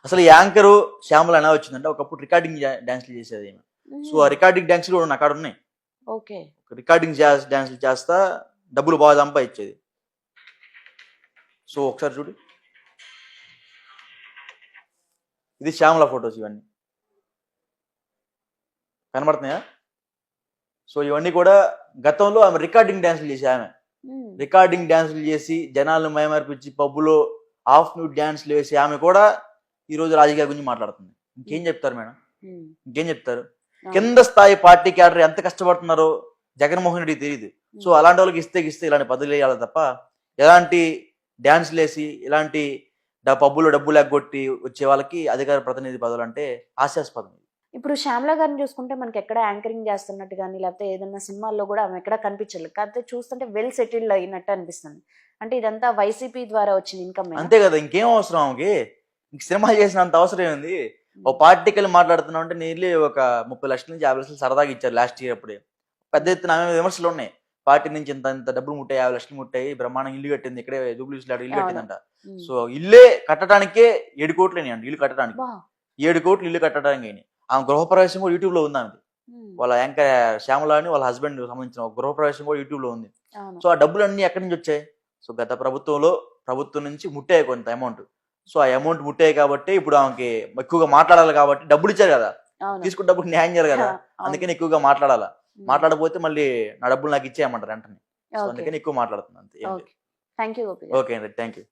అసలు ఈ యాంకరు శ్యామల ఎలా వచ్చిందంటే ఒకప్పుడు రికార్డింగ్ డాన్స్లు చేసేది ఈమె. సో ఆ రికార్డింగ్ డాన్స్లు కూడా నాకు ఉన్నాయి. ఓకే. రికార్డింగ్ డాన్స్లు చేస్తా డబ్బులు బాగా సంపాదించేది. సో ఒకసారి చూడు, ఇది శ్యామల ఫొటోస్, ఇవన్నీ కనబడుతున్నాయా? సో ఇవన్నీ కూడా గతంలో ఆమె రికార్డింగ్ డాన్సులు చేసి ఆమె రికార్డింగ్ డాన్సులు చేసి జనాలను మైమర్పించి పబ్బులో హాఫ్ న్యూడ్ డాన్సులు వేసి ఆమె కూడా ఈ రోజు రాజకీయాల గురించి మాట్లాడుతుంది. ఇంకేం చెప్తారు మేడం? ఇంకేం చెప్తారు? కింద స్థాయి పార్టీ క్యాడర్ ఎంత కష్టపడుతున్నారో జగన్మోహన్ రెడ్డికి తెలియదు. సో అలాంటి వాళ్ళకి ఇస్తే ఇలాంటి పదవులు వేయాలి తప్ప ఎలాంటి డాన్సులు వేసి ఇలాంటి పబ్బులో డబ్బులు ఎగ్గొట్టి వచ్చే వాళ్ళకి అధికార ప్రతినిధి పదవులు అంటే హాస్యాస్పదం. ఇప్పుడు శ్యామల గారిని చూసుకుంటే మనకి ఎక్కడ యాంకరింగ్ చేస్తున్నట్టు కానీ లేకపోతే ఏదైనా సినిమాల్లో కూడా ఆమె ఎక్కడ కనిపించలేదు. కాకపోతే చూస్తుంటే వెల్ సెటిల్డ్ అయినట్టు అనిపిస్తుంది. అంటే ఇదంతా వైసీపీ ద్వారా వచ్చిన ఇన్కమ్ అంతే కదా, ఇంకేం అవసరం ఆమెకి? ఇంక సినిమాలు చేసినంత అవసరం ఏంది? ఓ పార్టీకి వెళ్ళి మాట్లాడుతున్నావు అంటే నీళ్ళు ఒక 30 లక్షల నుంచి 50 లక్షలు సరదాగా ఇచ్చారు లాస్ట్ ఇయర్. అప్పుడే పెద్ద ఎత్తున ఆమె విమర్శలు ఉన్నాయి. పార్టీ నుంచి ఇంత డబ్బులు ముట్టాయి, 50 లక్షలు ముట్టాయి, బ్రహ్మాండం ఇల్లు కట్టింది, ఇక్కడే జూబ్లీస్ ఇల్లు కట్టిందంట. సో ఇల్లే కట్టడానికే 7 కోట్లు అయినాయి ఇల్లు కట్టడానికి. 7 కోట్లు ఇల్లు కట్టడానికి అయినాయి. ఆమె గృహప్రవేశం కూడా యూట్యూబ్ లో ఉంది. ఆమె వాళ్ళ యాంకర్ శ్యామల అని వాళ్ళ హస్బెండ్ సంబంధించిన ఒక గృహప్రవేశం కూడా యూట్యూబ్ లో ఉంది. సో ఆ డబ్బులు అన్ని ఎక్కడి నుంచి వచ్చాయి? సో గత ప్రభుత్వం నుంచి ముట్టాయి కొంత అమౌంట్. సో ఆ అమౌంట్ ముట్టాయి కాబట్టి ఇప్పుడు ఆమెకి ఎక్కువగా మాట్లాడాలి కాబట్టి డబ్బులు ఇచ్చారు కదా, తీసుకున్న డబ్బులు న్యాయం చేయాలి కదా, అందుకని ఎక్కువగా మాట్లాడాలా. మాట్లాడకపోతే మళ్ళీ నా డబ్బులు నాకు ఇచ్చేయమంటారు వెంటనే. సో అందుకని ఎక్కువ మాట్లాడుతుంది అంతే. ఓకే అండి, థ్యాంక్ యూ.